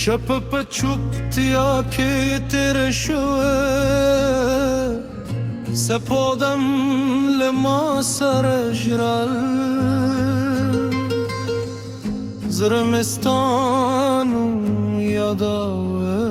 شب پچوبتیا که تیره شوه سپادم لما سر جرال زرمستانو یاداوه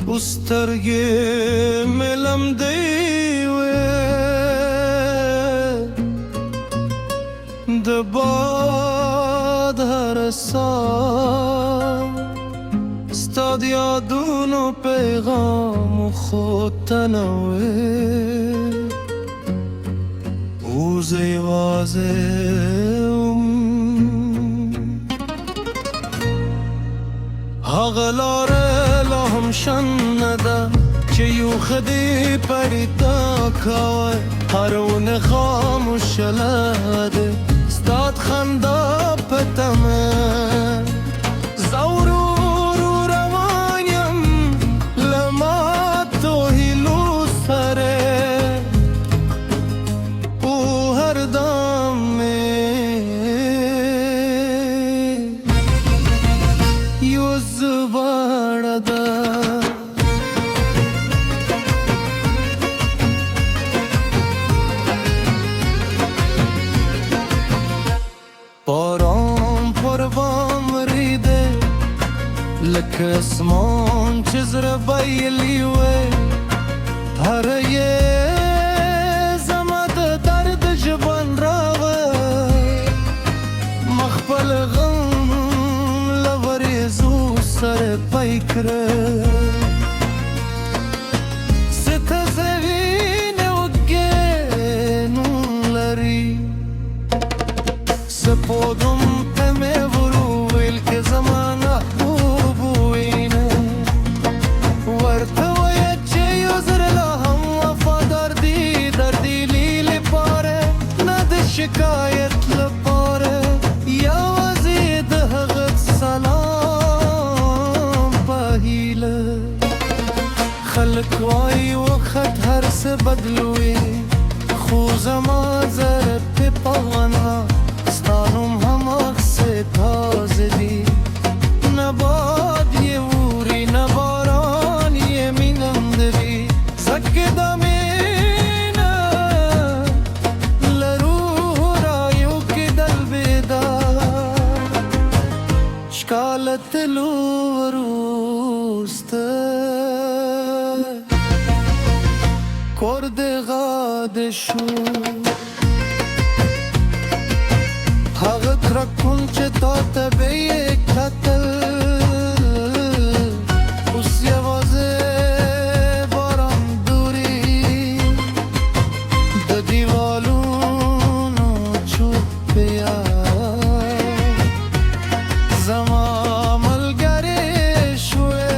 بسترگی ملم دیوه دباد هر سال استاد یادون و پیغام و خود تنوه اوزی وازم هغلاره لهم شنده که یو خدی پریتا کوه هرون خاموش لده استاد خنده پتمه زورو رو روانیم لما تو هیلو سره او هر دامه یو زبارده باران پر بام ریده لکه اسمان چزر بیلیوه هر یه زمد درد جبان راوه مخبل غم لوریزو سر پیکره سته زوینه و گنون لری سپودم تمه ورو ویل که زمانه بوینه ورته ویه چه یوزر لهم وفادار دی دردی لیلی پاره نده شکایت لپاره یوازی ده غد سلام پاهیله خلق وای وقت هر سه بدلوی خوزما زر پی پاغنها ستانم هم اخصه تازه دی نباد یه ووری نباران یه مینم دری زک دامینه لروح رایو که دل بیدار شکالت لو روسته کرد غاده شو هغه کرکون چې تا ته به یې کتل اوس یوازې باران دوري د دیوالونو چوپیا زما ملګرې شوې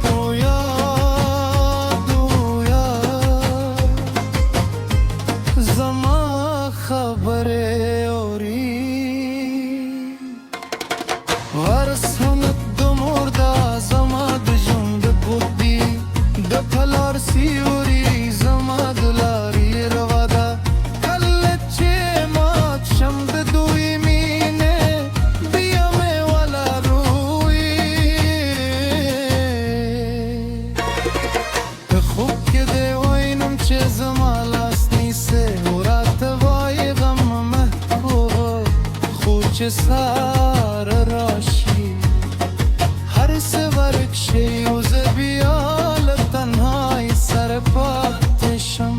او یاد زما خبره اوری ورسونت دو مرده زما د ژوند بودی د پلار سیوری زما د لارې روا ده کله چې مات شم د دوی مینې بیا مې ولا روی په خوب کې دې وینم چې زما لاس نیسې چه سر راشی هر سورک شیوز بیال تنهای سر پاتشم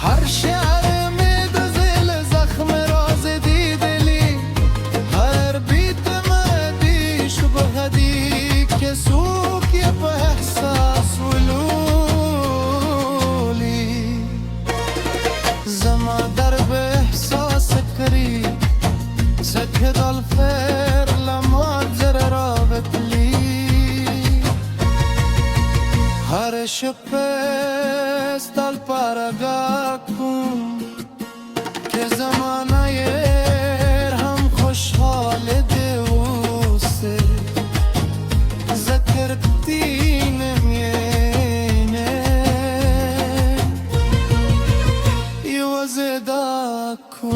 هر شعر می دزل زخم راز دیدلی هر بیت مدی شبه دی که سوکی به احساس ولولی زما در به احساس کری سكت الفير لما تزر رابط لي هر شپست الپارگاکم که زمانه یر هم خوشحال دیوسه ذکرتینم یینه یوزداکم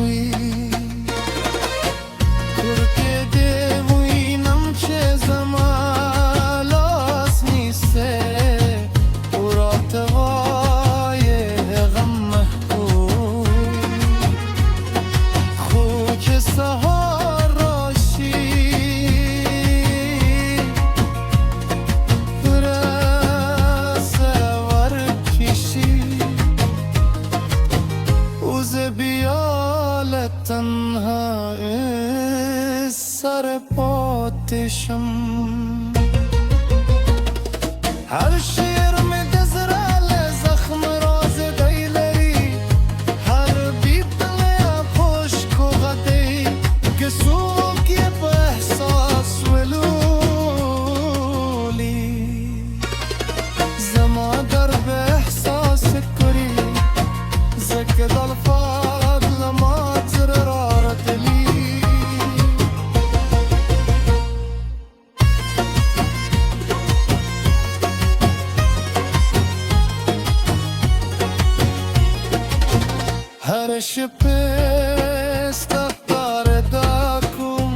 شپست اختار داکم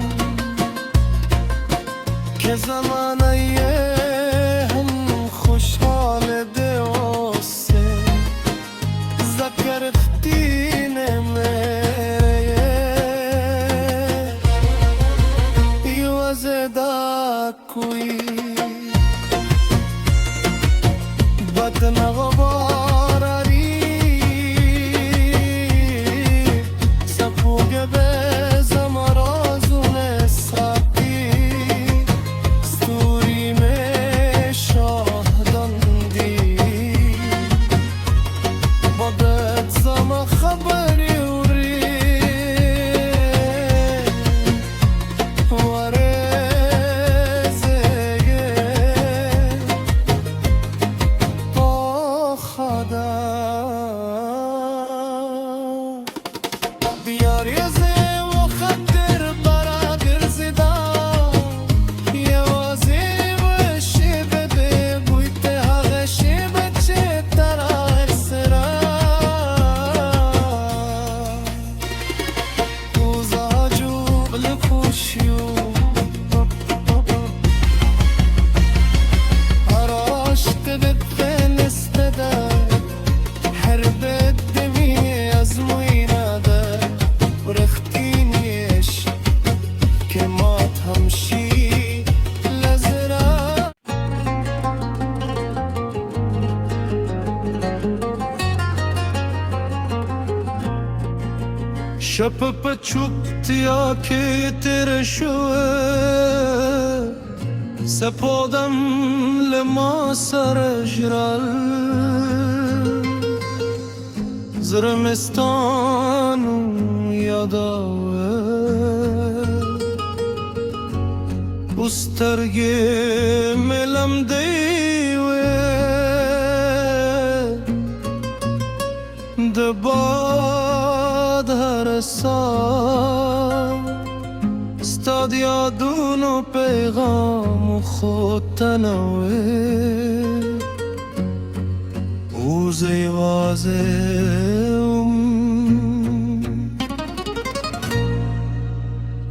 که زمانه هم خوشحال دیوسته ذکرفتین میره یوزه دا کوی بدن غباراری سپوگ به زمرازون ساقی ستوری می شاهدندی بادت زم خبری وری بیار یزه و خطر برا گرزیدم یوازی و شیبه ده بویت حق شیبه چه ترا سرا اوزا جوغل پوشیو عراشت بتفن استده هر بدمی از موینده ورختینیش که ما تمشی لزرا شب پچوبتیا که تر شوه سپادم لما سر جرال زرمستانو یاداوه بسترگی ملم دیوه دباد هر سال استاد یادونو پیغام خود تنوه اوزی وازم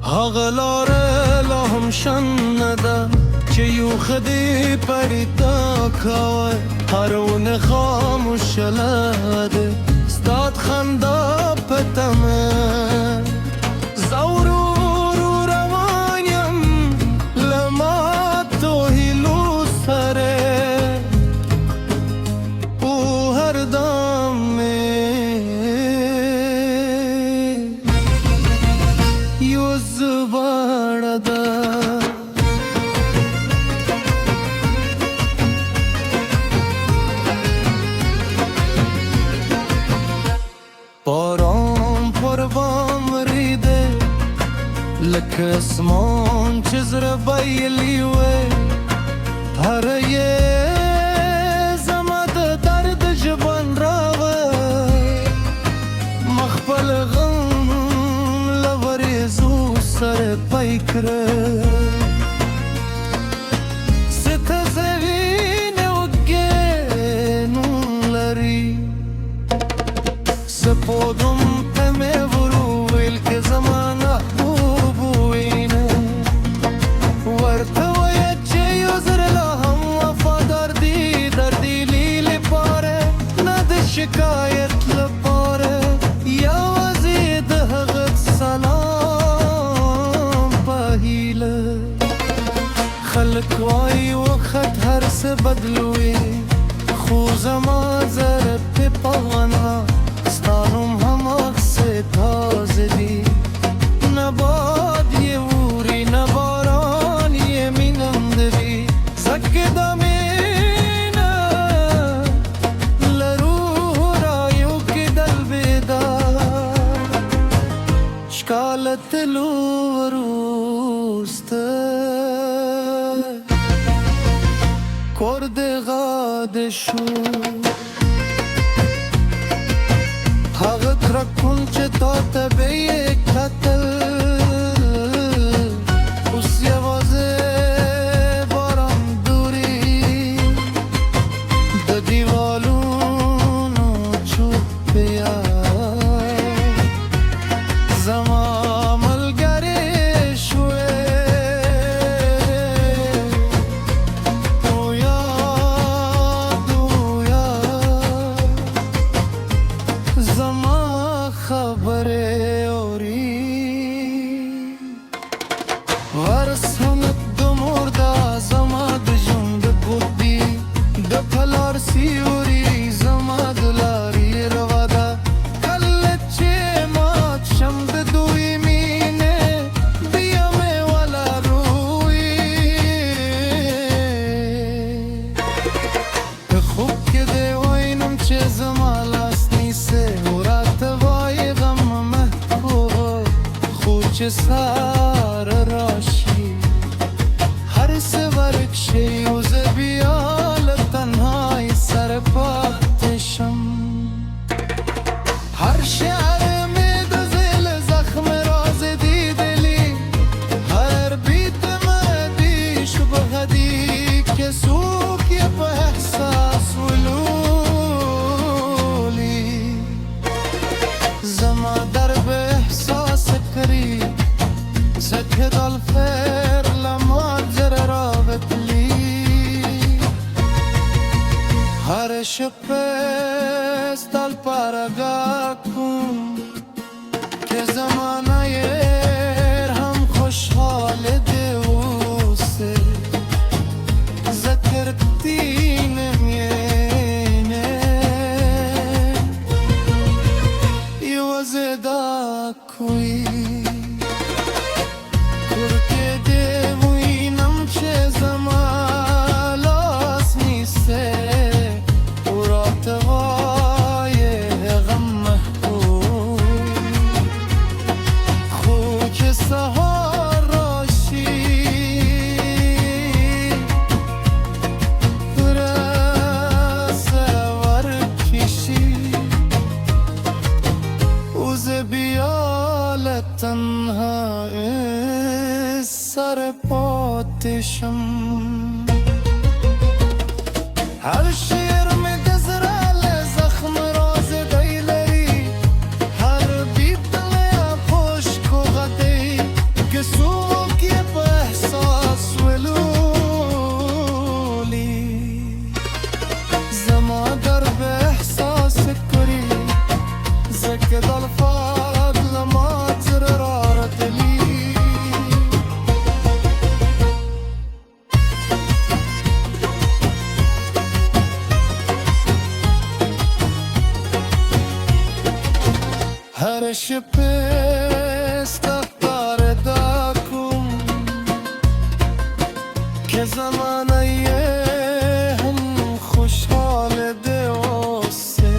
هغلاره لهم شنده که یو خدی پریتا کوه هرون خاموش لده استاد خنده پتمه زورو روانیم لما تو هیلو سره او هر دامه یوز بارده باران پر بام ریده لکه اسمان چزر بایلیوه هر یه زمد درد جبان راوه مخبل غم لوریزو سر پیکره ست زوین و گنون لری سپودم تمه ورو ویل که زمانه بوینه ورته ویه چه یوزر لهم وفادار دی دردی لیلی پاره ند شکایت لپاره یوازی ده غد سلام پاهیله خلق وای وقت هر سه بدلوی خوزما زر پی پاغنها ستانم هم اکس تازه دی نباد یه ووری نباران یه مینم دوی زک دامینه لروح رایو که دل بیدار شکالت لو وروسته کرد غاده شو حقت را کن چه تا تبه کتل اوس یوازه بارم دوری د دیوالونو چوب بیار سار راشی هر سورک شیوز بیال تنهای سر پاتشم هر شعر می دزل زخم راز دیدلی هر بیت مدی شبهدی که سوکی به احساس ولولی زما در به احساس کری سكت الفير لما جرى رابط لي هرش پس دل پرگاکم که زمانه هم خوشحال دیوسه ذکرتی نمیینه یوزدا کوی تنها سر پاتشم هر شیر می گذرال زخم راز دیلری هر بیت لیا خشک و غدی که سوکی به احساس ولولی زما در به احساس کری زکد الفاق لما هرش پس تختار داکم که زمانه هم خوشحال دیوسه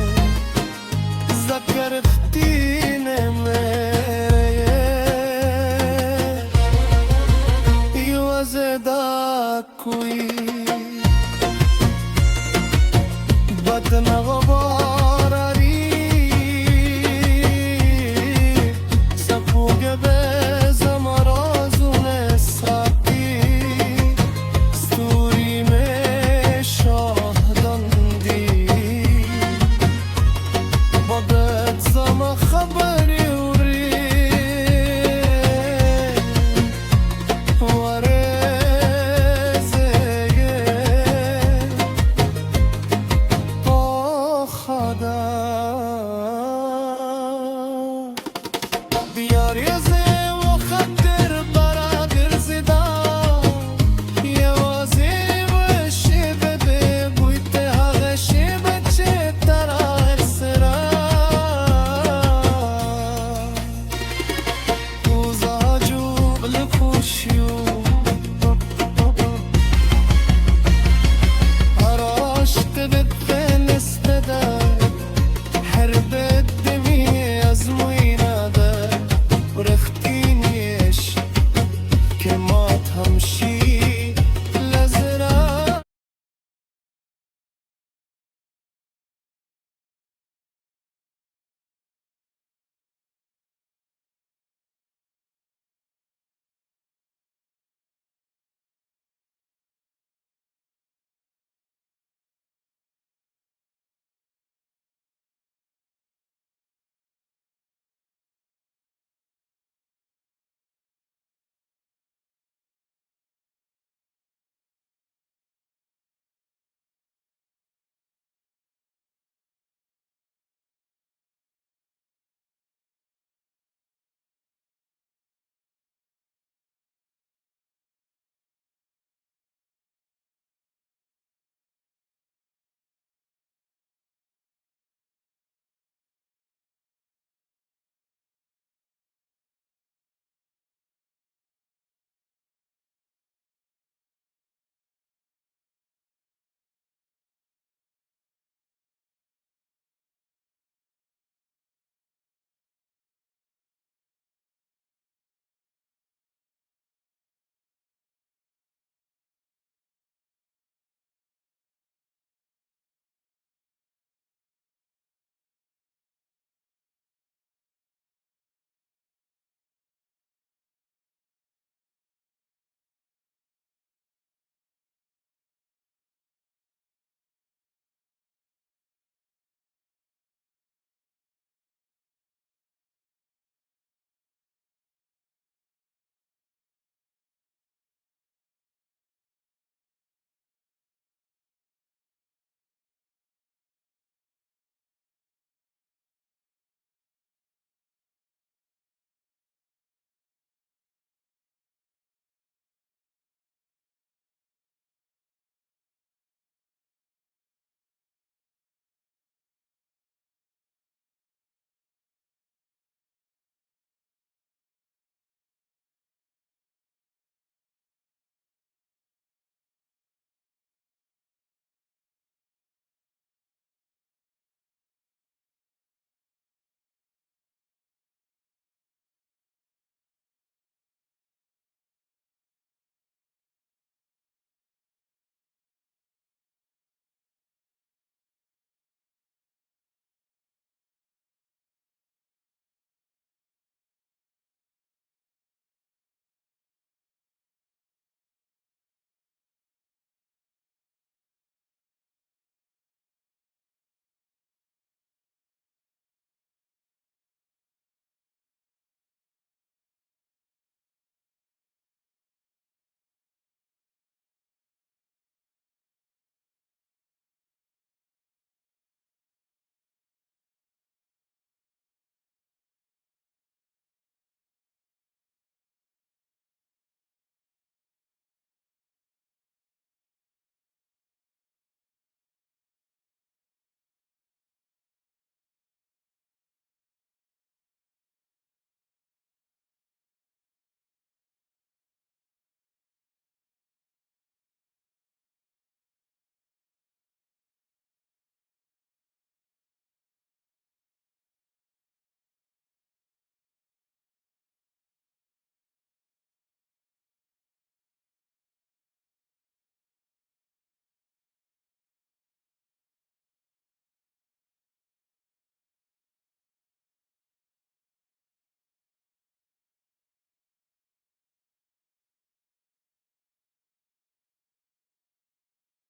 ذکرتی نمیره یوزدا کوی بد نغبار